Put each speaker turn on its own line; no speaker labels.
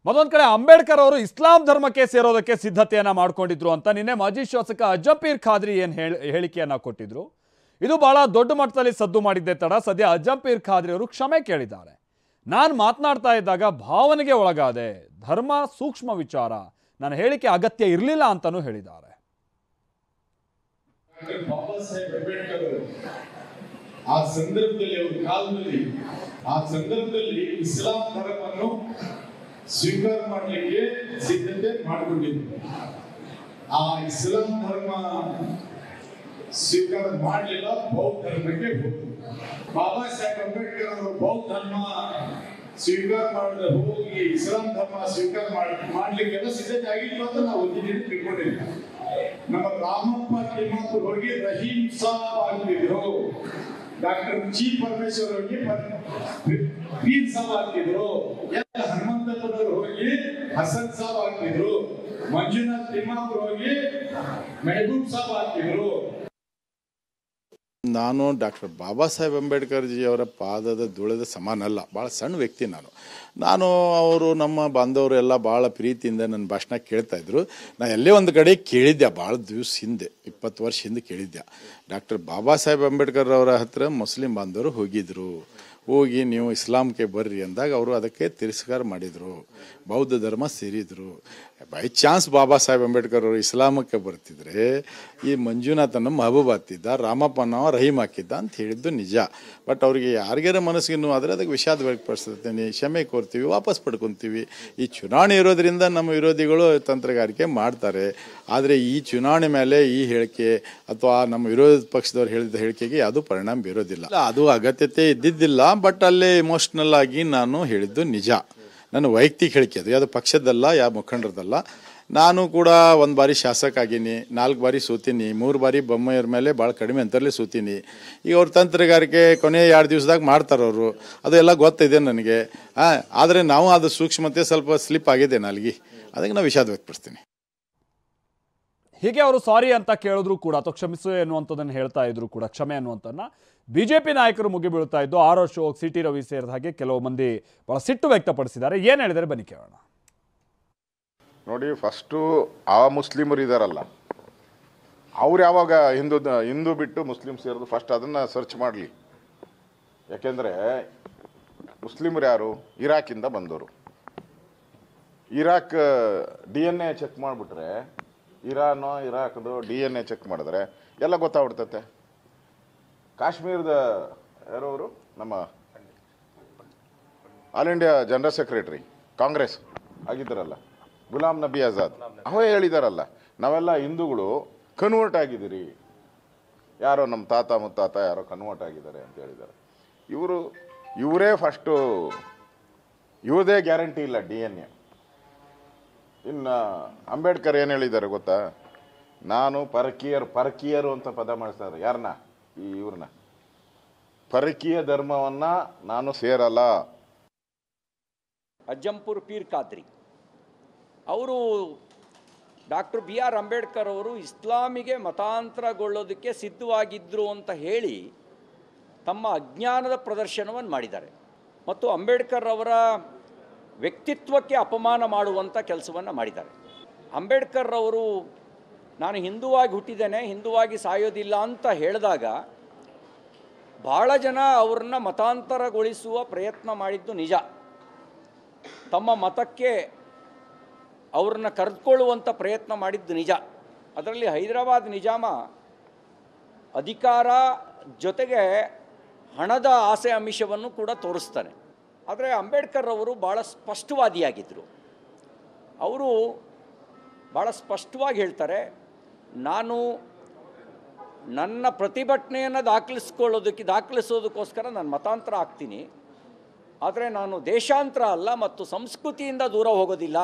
ಮತ್ತೊಂದು ಕಡೆ ಅಂಬೇಡ್ಕರ್ ಅವರು ಇಸ್ಲಾಂ ಧರ್ಮಕ್ಕೆ ಸೇರೋದಕ್ಕೆ ಸಿದ್ಧತೆಯನ್ನ ಮಾಡ್ಕೊಂಡಿದ್ರು ಅಂತ ನಿನ್ನೆ ಮಾಜಿ ಶಾಸಕ ಅಜ್ಜಂಪೀರ್ ಖಾದ್ರಿ ಹೇಳಿಕೆಯನ್ನ ಕೊಟ್ಟಿದ್ರು. ಇದು ಬಹಳ ದೊಡ್ಡ ಮಟ್ಟದಲ್ಲಿ ಸದ್ದು ಮಾಡಿದ್ದೆ ತಡ ಸದ್ಯ ಅಜ್ಜಂಪೀರ್ ಖಾದ್ರಿ ಅವರು ಕ್ಷಮೆ ಕೇಳಿದ್ದಾರೆ. ನಾನು ಮಾತನಾಡ್ತಾ ಇದ್ದಾಗ ಭಾವನೆಗೆ ಒಳಗಾದೆ, ಧರ್ಮ ಸೂಕ್ಷ್ಮ ವಿಚಾರ, ನನ್ನ ಹೇಳಿಕೆ ಅಗತ್ಯ ಇರಲಿಲ್ಲ ಅಂತಾನೂ ಹೇಳಿದ್ದಾರೆ.
ಆ ಸಂದರ್ಭದಲ್ಲಿ ಅವರ ಕಾಲದಲ್ಲಿ ಇಸ್ಲಾಂ ಧರ್ಮವನ್ನು ಸ್ವೀಕಾರ ಮಾಡಲಿಕ್ಕೆ ಸಿದ್ಧತೆ ಮಾಡಿಕೊಂಡಿದ್ರು. ಆ ಇಸ್ಲಾಂ ಧರ್ಮ ಸ್ವೀಕಾರ ಮಾಡಲಿಲ್ಲ, ಬೌದ್ಧ ಧರ್ಮಕ್ಕೆ ಹೋದ್ರು. ಬಾಬಾ ಸಾಹೇಬ್ ಅಂಬೇಡ್ಕರ್ ಅವರು ಬೌದ್ಧ ಧರ್ಮ ಸ್ವೀಕಾರ ಮಾಡದೆ ಹೋಗಿ ಇಸ್ಲಾಂ ಧರ್ಮ ಸ್ವೀಕಾರ ಮಾಡ್ಲಿಕ್ಕೆಲ್ಲ ಸಿದ್ಧತೆ ಆಗಿತ್ತು ಅಂತ ನಾವು ಒಂದು ತಿಳ್ಕೊಂಡಿದ್ವಿ. ನಮ್ಮ ರಾಮಪ್ಪ ತಿಮ್ಮಾಪುರ್ ಹೋಗಿ ರಹೀಂ ಸಾಬ್ ಆಗ್ತಿದ್ರು, ಡಾಕ್ಟರ್ ಜಿ ಪರಮೇಶ್ವರ್ ಹೋಗಿ ಪೀರ್ ಸಾಬ್ ಆಗ್ತಿದ್ರು, ಹನುಮಂತಪ್ಪನವರು ಹೋಗಿ ಹಸನ್ ಸಾಬ್ ಆಗ್ತಿದ್ರು, ಮಂಜುನಾಥ್ ತಿಮ್ಮಾಪುರ್ ಹೋಗಿ ಮೆಹಬೂಬ್ ಸಾಬ್ ಆಗ್ತಿದ್ರು.
ನಾನು ಡಾಕ್ಟರ್ ಬಾಬಾ ಸಾಹೇಬ್ ಅಂಬೇಡ್ಕರ್ ಜಿಯವರ ಪಾದದ ಧೂಳದ ಸಮಾನ ಅಲ್ಲ, ಭಾಳ ಸಣ್ಣ ವ್ಯಕ್ತಿ. ನಾನು ಅವರು ನಮ್ಮ ಬಾಂಧವರು ಎಲ್ಲ ಭಾಳ ಪ್ರೀತಿಯಿಂದ ನನ್ನ ಭಾಷಣ ಕೇಳ್ತಾಯಿದ್ರು. ನಾನು ಎಲ್ಲೇ ಒಂದು ಕಡೆ ಕೇಳಿದ್ದೆ, ಭಾಳ ದಿವಸ ಹಿಂದೆ, 20 ವರ್ಷ ಹಿಂದೆ ಕೇಳಿದ್ದೆ. ಡಾಕ್ಟರ್ ಬಾಬಾ ಸಾಹೇಬ್ ಅಂಬೇಡ್ಕರ್ ಅವರ ಹತ್ರ ಮುಸ್ಲಿಂ ಬಾಂಧವರು ಹೋಗಿ ನೀವು ಇಸ್ಲಾಂಗೆ ಬರ್ರಿ ಅಂದಾಗ ಅವರು ಅದಕ್ಕೆ ತಿರಸ್ಕಾರ ಮಾಡಿದರು, ಬೌದ್ಧ ಧರ್ಮ ಸೇರಿದರು. ಬೈ ಚಾನ್ಸ್ ಬಾಬಾ ಸಾಹೇಬ್ ಅಂಬೇಡ್ಕರ್ ಅವರು ಇಸ್ಲಾಮಕ್ಕೆ ಬರ್ತಿದ್ರೆ ಈ ಮಂಜುನಾಥನ ಮಹಬೂಬ್ ಆಗ್ತಿದ್ದ, ರಾಮಪ್ಪನ ರಹೀಮ್ ಹಾಕಿದ್ದ ಅಂತ ಹೇಳಿದ್ದು ನಿಜ. ಬಟ್ ಅವ್ರಿಗೆ ಯಾರಿಗಾರ ಮನಸ್ಸಿಗೆ ಆದರೆ ಅದಕ್ಕೆ ವಿಷಾದ ವ್ಯಕ್ತಪಡಿಸ್ತೀನಿ, ಕ್ಷಮೆ ಕೋರ್ತೀವಿ, ವಾಪಸ್ ಪಡ್ಕೊತೀವಿ. ಈ ಚುನಾವಣೆ ಇರೋದ್ರಿಂದ ನಮ್ಮ ವಿರೋಧಿಗಳು ತಂತ್ರಗಾರಿಕೆ ಮಾಡ್ತಾರೆ. ಆದರೆ ಈ ಚುನಾವಣೆ ಮೇಲೆ ಈ ಹೇಳಿಕೆ ಅಥವಾ ನಮ್ಮ ವಿರೋಧ ಪಕ್ಷದವ್ರು ಹೇಳಿದ ಹೇಳಿಕೆಗೆ ಯಾವುದೂ ಪರಿಣಾಮ ಬೀರೋದಿಲ್ಲ. ಅದು ಅಗತ್ಯತೆ ಇದ್ದಿದ್ದಿಲ್ಲ. ಬಟ್ ಅಲ್ಲೇ ಇಮೋಷ್ನಲ್ ಆಗಿ ನಾನು ಹೇಳಿದ್ದು ನಿಜ. ನನ್ನ ವೈಯಕ್ತಿಕ ಹೇಳಿಕೆ ಅದು, ಯಾವುದು ಪಕ್ಷದಲ್ಲ, ಯಾವ ಮುಖಂಡರದಲ್ಲ. ನಾನು ಕೂಡ 1 ಬಾರಿ ಶಾಸಕ ಆಗೀನಿ, 4 ಬಾರಿ ಸೋತೀನಿ, 3 ಬಾರಿ ಬೊಮ್ಮಾಯಿಯವ್ರ ಮೇಲೆ ಭಾಳ ಕಡಿಮೆ ಅಂತರಲ್ಲೇ ಸೋತೀನಿ. ಈಗ ಅವ್ರ ತಂತ್ರಗಾರಿಕೆ ಕೊನೆ 2 ದಿವಸದಾಗ ಮಾಡ್ತಾರವರು, ಅದು ಎಲ್ಲ ಗೊತ್ತಿದೆ ನನಗೆ. ಆದರೆ ನಾವು ಅದು ಸೂಕ್ಷ್ಮತೆ ಸ್ವಲ್ಪ ಸ್ಲಿಪ್ ಆಗಿದೆ ನಾಲ್ಗಿ, ಅದಕ್ಕೆ ನಾವು ವಿಷಾದ ವ್ಯಕ್ತಪಡಿಸ್ತೀನಿ.
ಹೀಗೆ ಅವರು ಸಾರಿ ಅಂತ ಕೇಳಿದ್ರು ಕೂಡ ಅಥವಾ ಕ್ಷಮಿಸು ಎನ್ನುವಂಥದ್ದನ್ನು ಹೇಳ್ತಾ ಇದ್ರು ಕೂಡ, ಕ್ಷಮೆ ಅನ್ನುವಂಥದ್ದನ್ನ ಬಿಜೆಪಿ ನಾಯಕರು ಮುಗಿಬೀಳ್ತಾ ಇದ್ದು. R Ashok, C T Ravi ಸೇರಿದ ಹಾಗೆ ಕೆಲವು ಮಂದಿ ಬಹಳ ಸಿಟ್ಟು ವ್ಯಕ್ತಪಡಿಸಿದ್ದಾರೆ. ಏನು ಹೇಳಿದರೆ ಬನ್ನಿ ಕೇಳೋಣ.
ನೋಡಿ, ಫಸ್ಟು ಆ ಮುಸ್ಲಿಮರು ಇದ್ದಾರಲ್ಲ, ಅವ್ರು ಯಾವಾಗ ಹಿಂದೂ ಬಿಟ್ಟು ಮುಸ್ಲಿಮ್ ಸೇರಿದ್ರು ಫಸ್ಟ್ ಅದನ್ನು ಸರ್ಚ್ ಮಾಡಲಿ. ಯಾಕೆಂದರೆ ಮುಸ್ಲಿಮರು ಯಾರು? ಇರಾಕಿಂದ ಬಂದವರು. ಇರಾಕ್ DNA ಚೆಕ್ ಮಾಡಿಬಿಟ್ರೆ, ಇರಾಕ್ದು DNA ಚೆಕ್ ಮಾಡಿದ್ರೆ ಎಲ್ಲ ಗೊತ್ತಾಗ್ಬಿಡ್ತತೆ. ಕಾಶ್ಮೀರದ ಯಾರವರು, ನಮ್ಮ all India general secretary Congress ಆಗಿದ್ದಾರಲ್ಲ, ಗುಲಾಂ ನಬಿ ಆಜಾದ್, ಅವೇ ಹೇಳಿದಾರಲ್ಲ, ನಾವೆಲ್ಲ ಹಿಂದೂಗಳು ಕನ್ವರ್ಟ್ ಆಗಿದ್ದೀರಿ, ಯಾರೋ ನಮ್ಮ ತಾತ ಮುತ್ತಾತ ಯಾರೋ ಕನ್ವರ್ಟ್ ಆಗಿದ್ದಾರೆ ಅಂತ ಹೇಳಿದ್ದಾರೆ. ಇವರೇ ಫಸ್ಟು, ಇವ್ರದೇ ಗ್ಯಾರಂಟಿ ಇಲ್ಲ DNA. ಇನ್ನು ಅಂಬೇಡ್ಕರ್ ಏನು ಹೇಳಿದ್ದಾರೆ ಗೊತ್ತಾ? ನಾನು ಪರಕೀಯರು ಅಂತ ಪದ ಮಾಡಿಸ್ತಾರೆ. ಯಾರನ್ನ? ಇವ್ರನ್ನ. ಪರಕೀಯ ಧರ್ಮವನ್ನ ನಾನು ಸೇರಲ್ಲ.
ಅಜ್ಜಂಪುರ್ ಪೀರ್ ಖಾದ್ರಿ ಅವರು ಡಾಕ್ಟರ್ BR ಅಂಬೇಡ್ಕರ್ ಅವರು ಇಸ್ಲಾಮಿಗೆ ಮತಾಂತರಗೊಳ್ಳೋದಕ್ಕೆ ಸಿದ್ಧವಾಗಿದ್ದರು ಅಂತ ಹೇಳಿ ತಮ್ಮ ಅಜ್ಞಾನದ ಪ್ರದರ್ಶನವನ್ನು ಮಾಡಿದ್ದಾರೆ ಮತ್ತು ಅಂಬೇಡ್ಕರ್ ಅವರ ವ್ಯಕ್ತಿತ್ವಕ್ಕೆ ಅಪಮಾನ ಮಾಡುವಂಥ ಕೆಲಸವನ್ನು ಮಾಡಿದ್ದಾರೆ. ಅಂಬೇಡ್ಕರ್ ಅವರು ನಾನು ಹಿಂದುವಾಗಿ ಹುಟ್ಟಿದ್ದೇನೆ, ಹಿಂದುವಾಗಿ ಸಾಯೋದಿಲ್ಲ ಅಂತ ಹೇಳಿದಾಗ ಭಾಳ ಜನ ಅವ್ರನ್ನ ಮತಾಂತರಗೊಳಿಸುವ ಪ್ರಯತ್ನ ಮಾಡಿದ್ದು ನಿಜ. ತಮ್ಮ ಮತಕ್ಕೆ ಅವ್ರನ್ನ ಕರೆದುಕೊಳ್ಳುವಂಥ ಪ್ರಯತ್ನ ಮಾಡಿದ್ದು ನಿಜ. ಅದರಲ್ಲಿ ಹೈದರಾಬಾದ್ ನಿಜಾಮ ಅಧಿಕಾರ ಜೊತೆಗೆ ಹಣದ ಆಸೆ ಆಮಿಷವನ್ನು ಕೂಡ ತೋರಿಸ್ತಾನೆ. ಆದರೆ ಅಂಬೇಡ್ಕರ್ ಅವರು ಭಾಳ ಸ್ಪಷ್ಟವಾದಿಯಾಗಿದ್ದರು. ಅವರು ಭಾಳ ಸ್ಪಷ್ಟವಾಗಿ ಹೇಳ್ತಾರೆ, ನಾನು ನನ್ನ ಪ್ರತಿಭಟನೆಯನ್ನು ದಾಖಲಿಸೋದಕ್ಕೋಸ್ಕರ ನಾನು ಮತಾಂತರ ಆಗ್ತೀನಿ, ಆದರೆ ನಾನು ದೇಶಾಂತರ ಅಲ್ಲ ಮತ್ತು ಸಂಸ್ಕೃತಿಯಿಂದ ದೂರ ಹೋಗೋದಿಲ್ಲ.